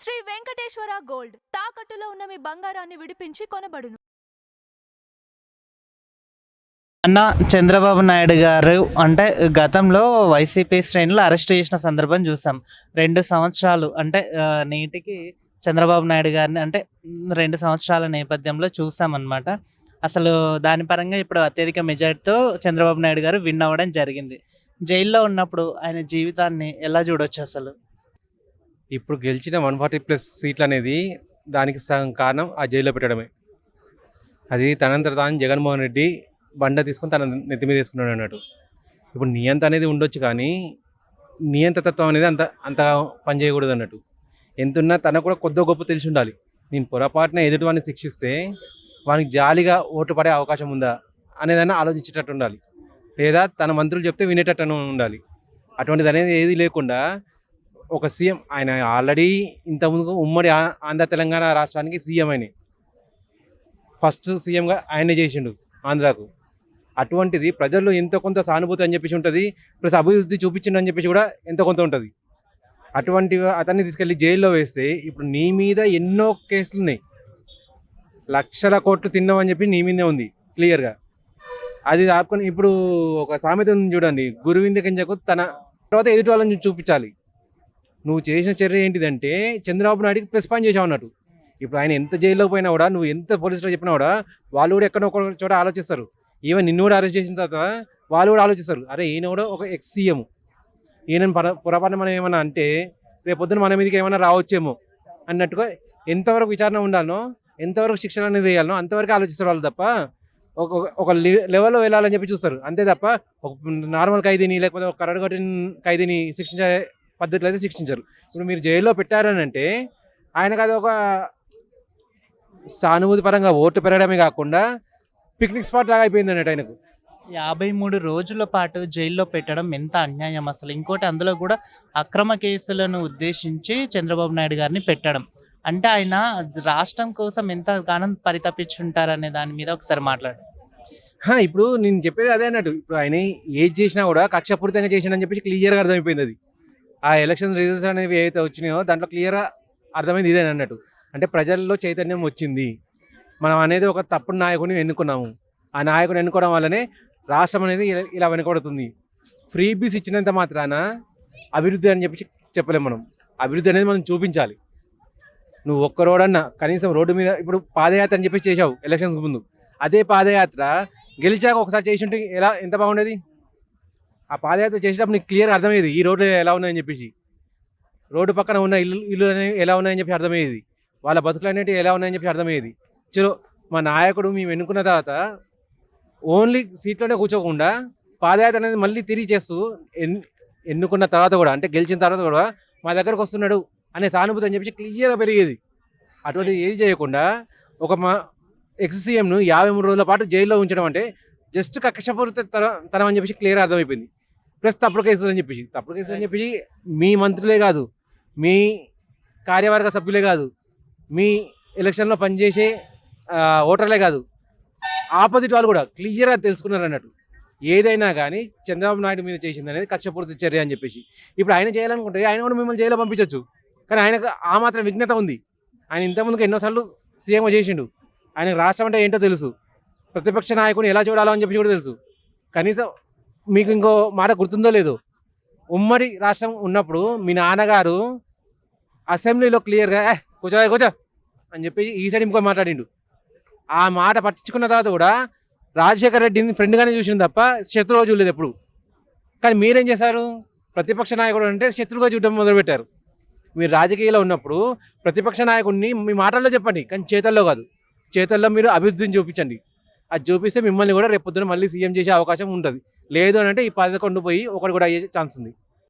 Shri Venkateswara gold తాకట్టులో ఉన్న మీ బంగారాన్ని విడిపించి కొనబడును. అన్న చంద్రబాబు నాయుడు గారు అంటే గతంలో వైసీపీ శ్రేణులు అరెస్ట్ చేసిన సందర్భం చూసాం. 2 సంవత్సరాలు అంటే నేటికి చంద్రబాబు నాయుడు గారిని అంటే 2 సంవత్సరాల నేపథ్యంలో చూసామన్నమాట. అసలు దాని పరంగా ఇప్పుడు అత్యధిక మెజారిటీతో చంద్రబాబు నాయుడు గారు విన్ అవ్వడం జరిగింది. జైల్లో ఉన్నప్పుడు ఆయన జీవితాన్ని ఎలా చూడొచ్చు అసలు? ఇప్పుడు గెలిచిన 140+ సీట్లు అనేది దానికి సగం కారణం ఆ జైల్లో పెట్టడమే. అది తనంతట తాను జగన్మోహన్ రెడ్డి బండ తీసుకొని తన నెత్తి మీద వేసుకున్నాడు అన్నట్టు. ఇప్పుడు నియంత అనేది ఉండొచ్చు, కానీ నియంతతత్వం అనేది అంత అంత పనిచేయకూడదు అన్నట్టు. ఎంతున్నా తనకు కూడా కొద్ది గొప్ప తెలిసి ఉండాలి. నేను పొరపాటున ఎదుటివాడిని శిక్షిస్తే వానికి జాలిగా ఓటు పడే అవకాశం ఉందా అనేదాన్ని ఆలోచించేటట్టు ఉండాలి, లేదా తన మంత్రులు చెప్తే వినేటట్టు ఉండాలి. అటువంటిది అనేది ఏది లేకుండా ఒక సీఎం, ఆయన ఆల్రెడీ ఇంతకుముందు ఉమ్మడి ఆంధ్ర తెలంగాణ రాష్ట్రానికి సీఎం అయినాయి. ఫస్ట్ సీఎంగా ఆయనే చేసిండు ఆంధ్రాకు. అటువంటిది ప్రజల్లో ఎంతో కొంత సానుభూతి అని చెప్పేసి ఉంటుంది, ప్లస్ అభివృద్ధి చూపించిండు అని చెప్పేసి కూడా ఎంతో కొంత ఉంటుంది. అటువంటి అతన్ని తీసుకెళ్ళి జైల్లో వేస్తే ఇప్పుడు నీ మీద ఎన్నో కేసులు ఉన్నాయి, లక్షల కోట్లు తిన్నామని చెప్పి నీ మీదే ఉంది క్లియర్గా. అది ఆపుకొని ఇప్పుడు ఒక సామెత ఉంది చూడండి, గురువింద కింజకు తన తర్వాత ఎదుటి వాళ్ళని చూపించాలి. నువ్వు చేసిన చర్య ఏంటిదంటే చంద్రబాబు నాయుడికి ప్లస్ పాయింట్ చేసావు అన్నట్టు. ఇప్పుడు ఆయన ఎంత జైల్లో పోయినా కూడా, నువ్వు ఎంత పోలీసులో చెప్పినా కూడా వాళ్ళు కూడా ఎక్కడో ఒక చోట ఆలోచిస్తారు. ఈవెన్ నిన్ను కూడా అరెస్ట్ చేసిన తర్వాత వాళ్ళు కూడా ఆలోచిస్తారు, అరే ఈయన కూడా ఒక ఎక్స్ సీఎం, ఈయన పొరపాటున మనం ఏమన్నా అంటే రేపొద్దున మన మీదకి ఏమైనా రావచ్చేమో అన్నట్టుగా ఎంతవరకు విచారణ ఉండాలనో, ఎంతవరకు శిక్షణ అనేది వేయాలనో అంతవరకు ఆలోచిస్తారు వాళ్ళు తప్ప ఒక లెవెల్లో వెళ్ళాలని చెప్పి చూస్తారు అంతే తప్ప ఒక నార్మల్ ఖైదీని లేకపోతే ఒక కరడుగట్టిన ఖైదీని శిక్షించే పద్ధతిలో అయితే శిక్షించారు. ఇప్పుడు మీరు జైల్లో పెట్టారని అంటే ఆయనకు అది ఒక సానుభూతి పరంగా ఓటు పెరగడమే కాకుండా పిక్నిక్ స్పాట్ లాగా అయిపోయింది అన్నట్టు ఆయనకు. 53 రోజుల పాటు జైల్లో పెట్టడం ఎంత అన్యాయం అసలు. ఇంకోటి అందులో కూడా అక్రమ కేసులను ఉద్దేశించి చంద్రబాబు నాయుడు గారిని పెట్టడం అంటే ఆయన రాష్ట్రం కోసం ఎంతగానో పరితపించుంటారనే దాని మీద ఒకసారి మాట్లాడు. ఇప్పుడు నేను చెప్పేది అదే అన్నట్టు. ఇప్పుడు ఆయన ఏది చేసినా కూడా కక్షపూరితంగా చేసిండని చెప్పేసి క్లియర్గా అర్థమైపోయింది. అది ఆ ఎలక్షన్ రిజల్ట్స్ అనేవి ఏవైతే వచ్చినాయో దాంట్లో క్లియర్గా అర్థమైంది ఇదే అన్నట్టు. అంటే ప్రజల్లో చైతన్యం వచ్చింది, మనం అనేది ఒక తప్పుడు నాయకుడిని ఎన్నుకున్నాము, ఆ నాయకుడిని ఎన్నుకోవడం వల్లనే రాష్ట్రం అనేది ఇలా వెనుకబడుతుంది. ఫ్రీ బీస్ ఇచ్చినంత మాత్రాన అభివృద్ధి అని చెప్పి చెప్పలేము మనం. అభివృద్ధి అనేది మనం చూపించాలి. నువ్వు ఒక్క రోడన్నా కనీసం రోడ్డు మీద ఇప్పుడు పాదయాత్ర అని చెప్పి చేసావు ఎలక్షన్స్ ముందు, అదే పాదయాత్ర గెలిచాక ఒకసారి చేసి ఉంటే ఎంత బాగుండేది. ఆ పాదయాత్ర చేసేటప్పుడు నీకు క్లియర్గా అర్థమయ్యేది ఈ రోడ్లు ఎలా ఉన్నాయని చెప్పేసి, రోడ్డు పక్కన ఉన్న ఇల్లు అనేవి ఎలా ఉన్నాయని చెప్పి అర్థమయ్యేది, వాళ్ళ బతుకులు అనేవి ఎలా ఉన్నాయని చెప్పి అర్థమయ్యేది. చలో మా నాయకుడు మేము ఎన్నుకున్న తర్వాత ఓన్లీ సీట్లోనే కూర్చోకుండా పాదయాత్ర అనేది మళ్ళీ తిరిగి చేస్తూ ఎన్నుకున్న తర్వాత కూడా అంటే గెలిచిన తర్వాత కూడా మా దగ్గరకు వస్తున్నాడు అనే సానుభూతి అని చెప్పి క్లియర్గా పెరిగేది. అటువంటిది ఏది చేయకుండా ఒక మా ఎక్స్ సీఎంను 53 రోజుల పాటు జైల్లో ఉంచడం అంటే జస్ట్ కక్షపూరిత తనం అని చెప్పేసి క్లియర్గా అర్థమైపోయింది. ప్లస్ తప్పుడు కేసులు అని చెప్పేసి మీ మంత్రులే కాదు, మీ కార్యవర్గ సభ్యులే కాదు, మీ ఎలక్షన్లో పనిచేసే ఓటర్లే కాదు, ఆపోజిట్ వాళ్ళు కూడా క్లియర్గా తెలుసుకున్నారు అన్నట్టు. ఏదైనా కానీ చంద్రబాబు నాయుడు మీద చేసింది అనేది కక్షపూరిత చర్య అని చెప్పేసి. ఇప్పుడు ఆయన చేయాలనుకుంటే ఆయన కూడా మిమ్మల్ని జైల్లో పంపించవచ్చు, కానీ ఆయనకు ఆ మాత్రం విఘ్నత ఉంది. ఆయన ఇంతకుముందుకు ఎన్నోసార్లు సీఎం చేసిండు, ఆయనకు రాష్ట్రం అంటే ఏంటో తెలుసు, ప్రతిపక్ష నాయకుని ఎలా చూడాలో అని చెప్పి కూడా తెలుసు. కనీసం మీకు ఇంకో మాట గుర్తుందో లేదో, ఉమ్మడి రాష్ట్రం ఉన్నప్పుడు మీ నాన్నగారు అసెంబ్లీలో క్లియర్గా కూర్చో అని చెప్పి ఈ సైడ్ ఇంకో మాట్లాడిండు. ఆ మాట పట్టించుకున్న తర్వాత కూడా రాజశేఖర రెడ్డిని ఫ్రెండ్గానే చూసింది తప్ప శత్రువుగా చూడలేదు ఎప్పుడు. కానీ మీరేం చేశారు, ప్రతిపక్ష నాయకుడు అంటే శత్రువుగా చూడడం మొదలుపెట్టారు. మీరు రాజకీయాల్లో ఉన్నప్పుడు ప్రతిపక్ష నాయకుడిని మీ మాటల్లో చెప్పండి, కానీ చేతల్లో కాదు. చేతల్లో మీరు అభివృద్ధిని చూపించండి. అది చూపిస్తే మిమ్మల్ని కూడా రేపొద్దున మళ్ళీ సీఎం చేసే అవకాశం ఉంటుంది. లేదు అని అంటే ఈ 11 పోయి ఒకటి కూడా అయ్యే ఛాన్స్ ఉంది.